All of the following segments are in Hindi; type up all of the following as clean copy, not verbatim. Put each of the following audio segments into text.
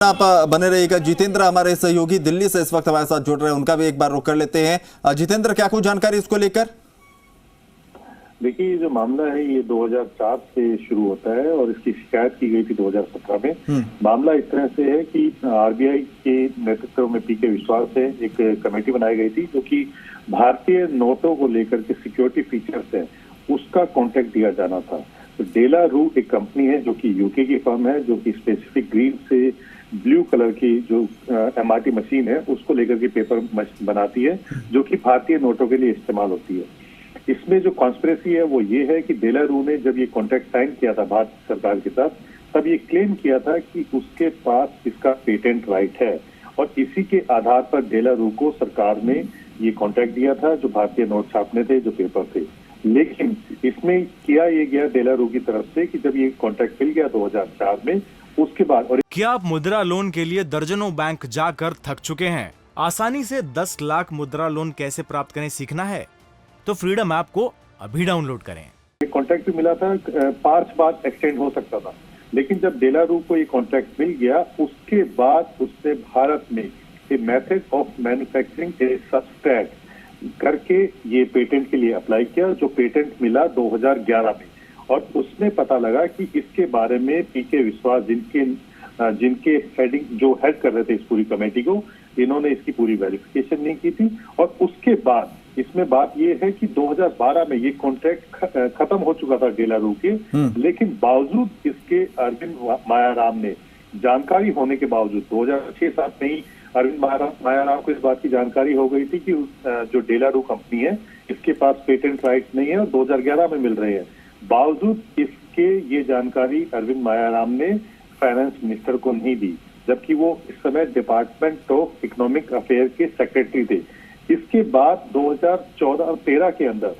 आप बने रहिएगा। जितेंद्र हमारे सहयोगी दिल्ली से इस वक्त हमारे साथ जुड़ रहे हैं, उनका भी एक बार रुख कर लेते हैं। जितेंद्र, क्या कुछ जानकारी इसको लेकर? देखिए, जो मामला है ये 2004 से शुरू होता है और इसकी शिकायत की गई थी 2017 में। मामला इस तरह से है कि आरबीआई के नेतृत्व में पीके विश्वास से एक कमेटी बनाई गई थी जो कि भारतीय नोटों को लेकर के सिक्योरिटी फीचर्स है उसका कॉन्ट्रैक्ट दिया जाना था। तो डेला रू एक कंपनी है जो कि यूके की फर्म है, जो कि स्पेसिफिक ग्रीन से ब्लू कलर की जो एमआरटी मशीन है उसको लेकर के पेपर बनाती है जो कि भारतीय नोटों के लिए इस्तेमाल होती है। इसमें जो कॉन्स्पिरेसी है वो ये है कि डेला रू ने जब ये कॉन्ट्रैक्ट साइन किया था भारत सरकार के साथ, तब ये क्लेम किया था कि उसके पास इसका पेटेंट राइट है और इसी के आधार पर डेला रू को सरकार ने ये कॉन्ट्रैक्ट दिया था जो भारतीय नोट छापने थे, जो पेपर थे। लेकिन इसमें किया ये गया डेला रू की तरफ से कि जब ये कॉन्ट्रैक्ट मिल गया 2004 में, उसके बाद और क्या आप मुद्रा लोन के लिए दर्जनों बैंक जाकर थक चुके हैं? आसानी से 10 लाख मुद्रा लोन कैसे प्राप्त करें सीखना है तो फ्रीडम ऐप को अभी डाउनलोड करें। कॉन्ट्रैक्ट भी मिला था, 5 बार एक्सटेंड हो सकता था, लेकिन जब डेला रू को ये कॉन्ट्रैक्ट मिल गया उसके बाद उसने भारत में a method of manufacturing A substrate करके ये पेटेंट के लिए अप्लाई किया, जो पेटेंट मिला 2011 में। और उसमें पता लगा कि इसके बारे में पीके विश्वास जिनके हेडिंग जो हेड कर रहे थे इस पूरी कमेटी को, इन्होंने इसकी पूरी वेरिफिकेशन नहीं की थी। और उसके बाद इसमें बात ये है कि 2012 में ये कॉन्ट्रैक्ट खत्म हो चुका था डेला रू के, लेकिन बावजूद इसके अरविंद मायाराम ने जानकारी होने के बावजूद 2006-7 में ही अरविंद मायाराम को इस बात की जानकारी हो गई थी कि जो डेला रू कंपनी है इसके पास पेटेंट राइट नहीं है और 2011 में मिल रहे हैं। बावजूद इसके ये जानकारी अरविंद मायाराम ने फाइनेंस मिनिस्टर को नहीं दी, जबकि वो इस समय डिपार्टमेंट ऑफ इकोनॉमिक अफेयर के सेक्रेटरी थे। इसके बाद 2014 और 13 के अंदर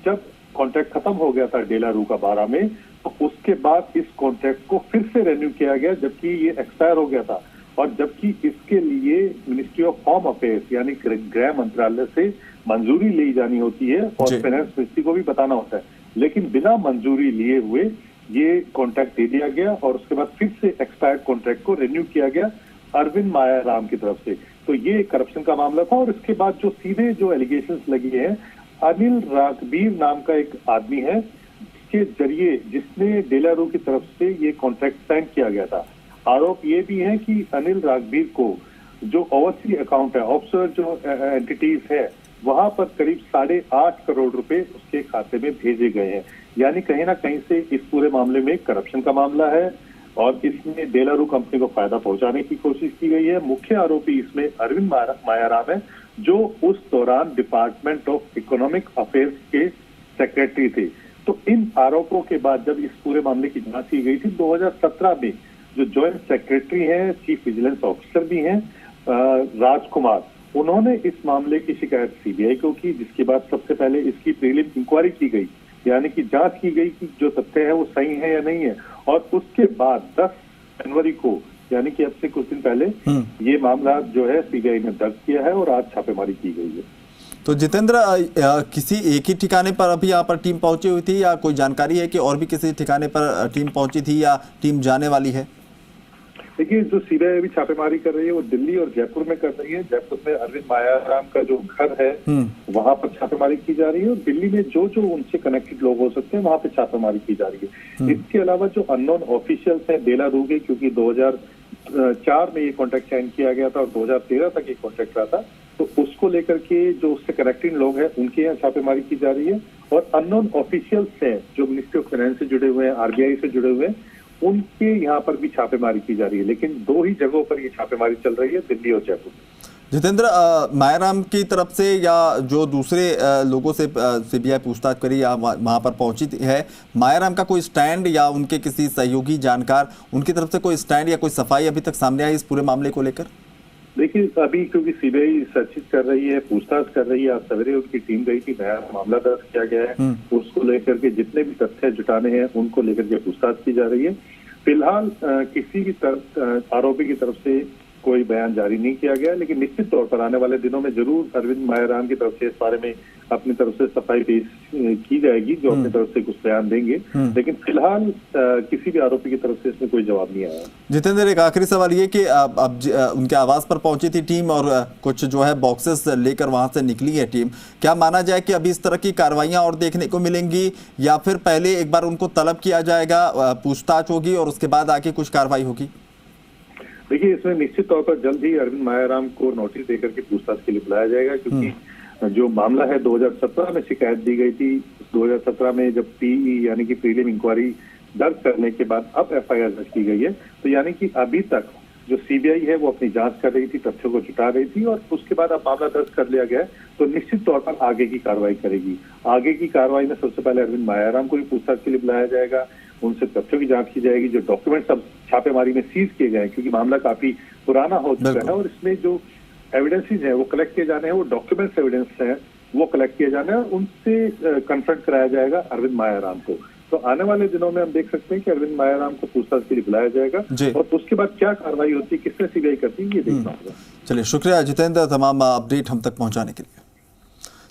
जब कॉन्ट्रैक्ट खत्म हो गया था डेला रू का 12 में, तो उसके बाद इस कॉन्ट्रैक्ट को फिर से रेन्यू किया गया जबकि ये एक्सपायर हो गया था। और जबकि इसके लिए मिनिस्ट्री ऑफ होम अफेयर्स यानी गृह मंत्रालय से मंजूरी ली जानी होती है और फाइनेंस मिनिस्ट्री को भी बताना होता है, लेकिन बिना मंजूरी लिए हुए ये कॉन्ट्रैक्ट दे दिया गया और उसके बाद फिर से एक्सपायर्ड कॉन्ट्रैक्ट को रिन्यू किया गया अरविंद मायाराम की तरफ से। तो ये करप्शन का मामला था। और इसके बाद जो सीधे जो एलिगेशंस लगी हैं, अनिल राघबीर नाम का एक आदमी है जिसके जरिए जिसने डेला रू की तरफ से ये कॉन्ट्रैक्ट साइन किया गया था। आरोप ये भी है कि अनिल राघबीर को जो ओवरसी अकाउंट है, ऑफशोर जो एंटिटीज है, वहां पर करीब 8.5 करोड़ रुपए उसके खाते में भेजे गए हैं। यानी कहीं ना कहीं से इस पूरे मामले में करप्शन का मामला है और इसमें डेला रू कंपनी को फायदा पहुंचाने की कोशिश की गई है। मुख्य आरोपी इसमें अरविंद मायाराम है जो उस दौरान डिपार्टमेंट ऑफ इकोनॉमिक अफेयर्स के सेक्रेटरी थे। तो इन आरोपों के बाद जब इस पूरे मामले की जांच की गई थी 2017 में, जो ज्वाइंट सेक्रेटरी हैं, चीफ विजिलेंस ऑफिसर भी हैं राजकुमार, उन्होंने इस मामले की शिकायत सीबीआई को की, जिसके बाद सबसे पहले इसकी प्रीलिम इंक्वायरी की गई, यानी कि जांच की गई कि जो तथ्य है वो सही है या नहीं है। और उसके बाद 10 जनवरी को, यानी कि अब से कुछ दिन पहले, ये मामला जो है सीबीआई ने दर्ज किया है और आज छापेमारी की गई है। तो जितेंद्र, किसी एक ही ठिकाने पर अभी यहाँ पर टीम पहुंची हुई थी या कोई जानकारी है कि और भी किसी ठिकाने पर टीम पहुंची थी या टीम जाने वाली है? देखिए, जो सीबीआई अभी छापेमारी कर रही है वो दिल्ली और जयपुर में कर रही है। जयपुर में अरविंद मायाराम का जो घर है वहां पर छापेमारी की जा रही है और दिल्ली में जो जो उनसे कनेक्टेड लोग हो सकते हैं वहां पे छापेमारी की जा रही है। इसके अलावा जो अननोन ऑफिशियल्स हैं डेला रू के, क्योंकि 2004 में ये कॉन्ट्रैक्ट साइन किया गया था और 2013 तक ये कॉन्ट्रैक्ट रहा था, तो उसको लेकर के जो उससे कनेक्टेड लोग हैं उनके यहाँ छापेमारी की जा रही है। और अननोन ऑफिशियल्स हैं जो मिनिस्ट्री ऑफ फाइनेंस से जुड़े हुए हैं, आरबीआई से जुड़े हुए हैं, उनके यहाँ पर भी छापेमारी की जा रही है। लेकिन 2 ही जगहों पर ये छापेमारी चल रही है, दिल्ली और जयपुर। जितेंद्र, मायाराम की तरफ से या जो दूसरे लोगों से सीबीआई पूछताछ करी या वहां पर पहुंची है, मायाराम का कोई स्टैंड या उनके किसी सहयोगी जानकार, उनकी तरफ से कोई स्टैंड या कोई सफाई अभी तक सामने आई इस पूरे मामले को लेकर? देखिए, अभी क्योंकि सीबीआई सर्चित कर रही है, पूछताछ कर रही है, आज सवेरे उनकी टीम गई थी, नया मामला दर्ज किया गया है, उसको लेकर के जितने भी तथ्य जुटाने हैं उनको लेकर के पूछताछ की जा रही है। फिलहाल किसी भी आरोपी की तरफ से कोई बयान जारी नहीं किया गया, लेकिन निश्चित तौर पर आने वाले दिनों में जरूर अरविंद मायराम की तरफ से इस बारे में अपनी तरफ से सफाई पेश की जाएगी, जो अपनी तरफ से कुछ बयान देंगे। लेकिन फिलहाल किसी भी आरोपी की तरफ से इसमें कोई जवाब नहीं आया। जितेंद्र, एक आखिरी सवाल ये कि अब उनके आवास पर पहुंची थी टीम और कुछ जो है बॉक्सेस लेकर वहां से निकली है टीम, क्या माना जाए कि अभी इस तरह की कार्रवाइयां और देखने को मिलेंगी, या फिर पहले एक बार उनको तलब किया जाएगा, पूछताछ होगी और उसके बाद आके कुछ कार्रवाई होगी? देखिए, इसमें निश्चित तौर पर जल्द ही अरविंद मायाराम को नोटिस देकर के पूछताछ के लिए बुलाया जाएगा, क्योंकि जो मामला है 2017 में शिकायत दी गई थी। 2017 में जब पीई यानी कि प्रीलिम इंक्वायरी दर्ज करने के बाद अब एफआईआर दर्ज की गई है, तो यानी कि अभी तक जो सीबीआई है वो अपनी जांच कर रही थी, तथ्यों को जुटा रही थी, और उसके बाद अब मामला दर्ज कर लिया गया है, तो निश्चित तौर पर आगे की कार्रवाई करेगी। आगे की कार्रवाई में सबसे पहले अरविंद मायाराम को भी पूछताछ के लिए बुलाया जाएगा, उनसे तथ्यों की जांच की जाएगी, जो डॉक्यूमेंट सब छापेमारी में सीज किए गए हैं, क्योंकि मामला काफी पुराना हो चुका है और इसमें जो एविडेंसेज हैं वो कलेक्ट किए जाने हैं, वो डॉक्यूमेंट्स एविडेंस हैं वो कलेक्ट किए जाने हैं, और उनसे कन्फ्रंट कराया जाएगा अरविंद मायाराम को। तो आने वाले दिनों में हम देख सकते हैं कि अरविंद मायाराम को पूछताछ के लिए बुलाया जाएगा, और उसके बाद क्या कार्रवाई होती है, किसने सीबीआई करती है, ये देखना होगा। चलिए, शुक्रिया जितेंद्र तमाम अपडेट हम तक पहुंचाने के लिए।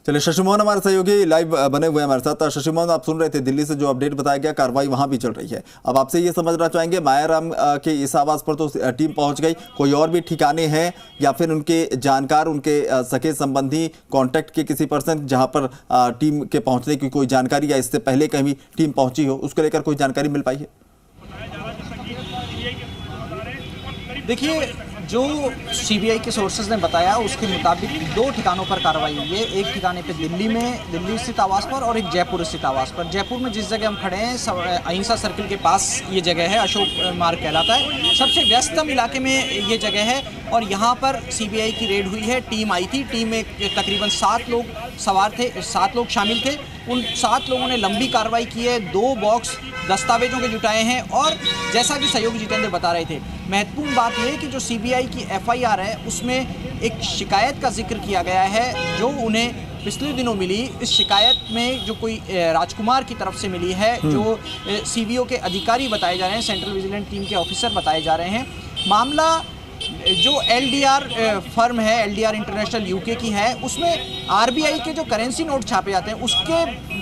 चलिए, शशि मोहन हमारे सहयोगी लाइव बने हुए हमारे साथ। शशि मोहन, आप सुन रहे थे दिल्ली से जो अपडेट बताया गया, कार्रवाई वहां भी चल रही है। अब आपसे ये समझना चाहेंगे, मायाराम के इस आवास पर तो टीम पहुंच गई, कोई और भी ठिकाने हैं या फिर उनके जानकार, उनके सगे संबंधी, कांटेक्ट के किसी पर्सन जहां पर टीम के पहुंचने की कोई जानकारी या इससे पहले कहीं टीम पहुंची हो, उसको लेकर कोई जानकारी मिल पाई है? देखिए, जो सीबीआई के सोर्सेज ने बताया उसके मुताबिक 2 ठिकानों पर कार्रवाई हुई है। एक ठिकाने पे दिल्ली स्थित आवास पर, और एक जयपुर स्थित आवास पर। जयपुर में जिस जगह हम खड़े हैं, अहिंसा सर्किल के पास ये जगह है, अशोक मार्ग कहलाता है, सबसे व्यस्तम इलाके में ये जगह है, और यहाँ पर सीबीआई की रेड हुई है। टीम आई थी, टीम में तकरीबन 7 लोग सवार थे, 7 लोग शामिल थे। उन 7 लोगों ने लंबी कार्रवाई की है, 2 बॉक्स दस्तावेजों के जुटाए हैं, और जैसा कि सहयोगी जितेंद्र बता रहे थे, महत्वपूर्ण बात यह है कि जो सीबीआई की एफआईआर है उसमें एक शिकायत का जिक्र किया गया है जो उन्हें पिछले दिनों मिली। इस शिकायत में जो कोई राजकुमार की तरफ से मिली है, जो सीबीओ के अधिकारी बताए जा रहे हैं, सेंट्रल विजिलेंस टीम के ऑफिसर बताए जा रहे हैं। मामला जो एलडीआर फर्म है, एलडीआर इंटरनेशनल यूके की है, उसमें आरबीआई के जो करेंसी नोट छापे जाते हैं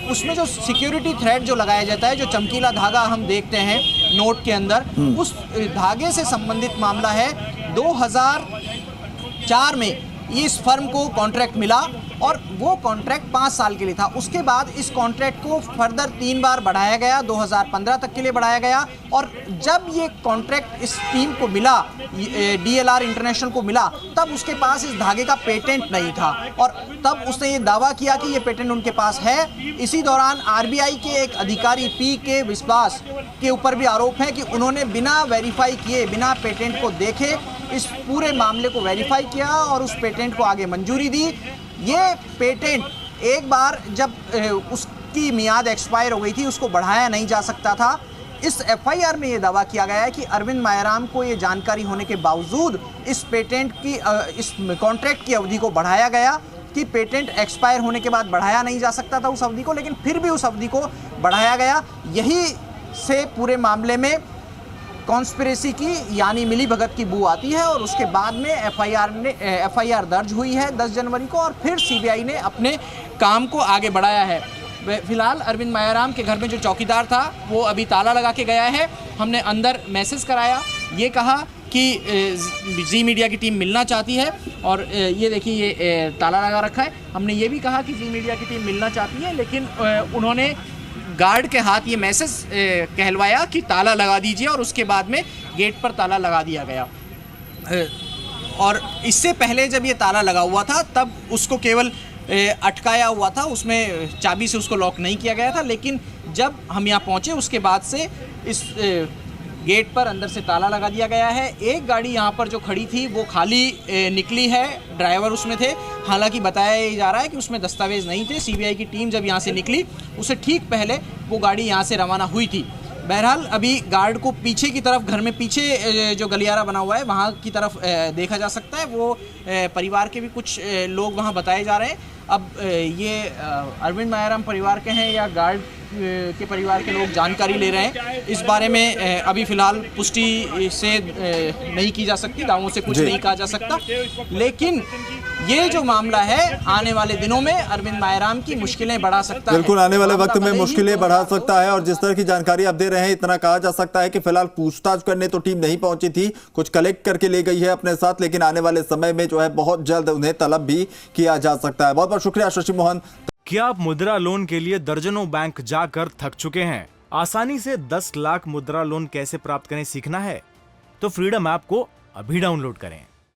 उसमें जो सिक्योरिटी थ्रेड जो लगाया जाता है, जो चमकीला धागा हम देखते हैं नोट के अंदर, उस धागे से संबंधित मामला है। 2004 में इस फर्म को कॉन्ट्रैक्ट मिला और वो कॉन्ट्रैक्ट 5 साल के लिए था। उसके बाद इस कॉन्ट्रैक्ट को फर्दर 3 बार बढ़ाया गया, 2015 तक के लिए बढ़ाया गया, और जब ये कॉन्ट्रैक्ट इस टीम को मिला, डीएलआर इंटरनेशनल को मिला, तब उसके पास इस धागे का पेटेंट नहीं था, और तब उसने ये दावा किया कि ये पेटेंट उनके पास है। इसी दौरान आरबीआई के एक अधिकारी पी.के. विश्वास के ऊपर भी आरोप है कि उन्होंने बिना वेरीफाई किए, बिना पेटेंट को देखे इस पूरे मामले को वेरीफाई किया और उस पेटेंट को आगे मंजूरी दी। ये पेटेंट एक बार जब उसकी मियाद एक्सपायर हो गई थी, उसको बढ़ाया नहीं जा सकता था। इस एफआईआर में ये दावा किया गया है कि अरविंद मायाराम को ये जानकारी होने के बावजूद इस पेटेंट की, इस कॉन्ट्रैक्ट की अवधि को बढ़ाया गया, कि पेटेंट एक्सपायर होने के बाद बढ़ाया नहीं जा सकता था उस अवधि को, लेकिन फिर भी उस अवधि को बढ़ाया गया। यही से पूरे मामले में कॉन्स्पिरेसी की यानी मिली भगत की बू आती है, और उसके बाद में एफआईआर दर्ज हुई है 10 जनवरी को, और फिर सीबीआई ने अपने काम को आगे बढ़ाया है। फिलहाल अरविंद मायाराम के घर में जो चौकीदार था वो अभी ताला लगा के गया है। हमने अंदर मैसेज कराया, ये कहा कि जी मीडिया की टीम मिलना चाहती है, और ये देखिए ये ताला लगा रखा है। हमने ये भी कहा कि जी मीडिया की टीम मिलना चाहती है, लेकिन उन्होंने गार्ड के हाथ ये मैसेज कहलवाया कि ताला लगा दीजिए, और उसके बाद में गेट पर ताला लगा दिया गया। और इससे पहले जब ये ताला लगा हुआ था तब उसको केवल अटकाया हुआ था, उसमें चाबी से उसको लॉक नहीं किया गया था, लेकिन जब हम यहाँ पहुँचे उसके बाद से इस गेट पर अंदर से ताला लगा दिया गया है। एक गाड़ी यहाँ पर जो खड़ी थी वो खाली निकली है, ड्राइवर उसमें थे, हालांकि बताया जा रहा है कि उसमें दस्तावेज नहीं थे। सीबीआई की टीम जब यहाँ से निकली उससे ठीक पहले वो गाड़ी यहाँ से रवाना हुई थी। बहरहाल अभी गार्ड को पीछे की तरफ, घर में पीछे जो गलियारा बना हुआ है वहाँ की तरफ देखा जा सकता है। वो परिवार के भी कुछ लोग वहाँ बताए जा रहे हैं। अब ये अरविंद मायाराम परिवार के हैं या गार्ड के परिवार के लोग जानकारी ले रहे हैं। इस बारे में अभी फिलहाल पुष्टि से नहीं की जा सकती, दावों से कुछ नहीं कहा जा सकता, लेकिन ये जो मामला है आने वाले दिनों में अरविंद मायराम की मुश्किलें बढ़ा सकता है। बिल्कुल, आने वाले वक्त में मुश्किलें बढ़ा सकता है। और जिस तरह की जानकारी आप दे रहे हैं, इतना कहा जा सकता है कि फिलहाल पूछताछ करने तो टीम नहीं पहुंची थी, कुछ कलेक्ट करके ले गई है अपने साथ, लेकिन आने वाले समय में जो है बहुत जल्द उन्हें तलब भी किया जा सकता है। बहुत बहुत शुक्रिया शशि मोहन। क्या आप मुद्रा लोन के लिए दर्जनों बैंक जाकर थक चुके हैं? आसानी से 10 लाख मुद्रा लोन कैसे प्राप्त करें सीखना है? तो फ्रीडम ऐप को अभी डाउनलोड करें।